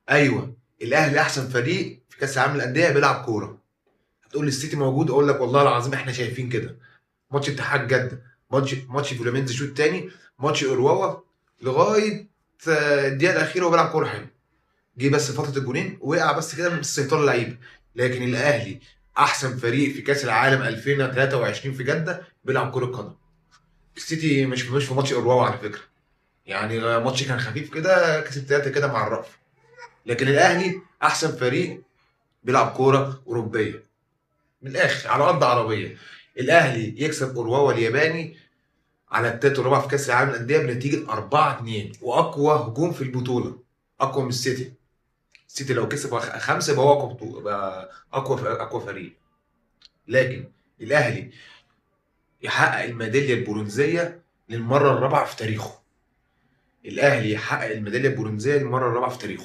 ايوه، الاهلي احسن فريق في كاس العالم للانديه بيلعب كوره. هتقول لي السيتي موجود، اقول لك والله العظيم احنا شايفين كده. ماتش اتحاد جده، ماتش فلومينز شوط تاني، ماتش اورواوا، لغايه الدقيقه الاخيره وبيلعب كوره حلو. جه بس فتره الجونين وقع بس كده من استهتار اللعيبه. لكن الاهلي احسن فريق في كاس العالم 2023 في جده بيلعب كره قدم. السيتي مش في ماتش اورواوا على فكره. يعني ماتش كان خفيف كده، كسب 3 كده مع الرأف. لكن الاهلي احسن فريق بيلعب كوره اوروبيه، من الاخر على ارض عربيه. الاهلي يكسب اورواوا الياباني على التالت والرابع في كاس العالم للانديه بنتيجه 4-2، واقوى هجوم في البطوله، اقوى من السيتي. السيتي لو كسب خمسه يبقى هو اقوى يبقى اقوى فريق. لكن الاهلي يحقق الميداليه البرونزيه للمره الرابعه في تاريخه. الاهلي يحقق الميداليه البرونزيه للمره الرابعه في تاريخه.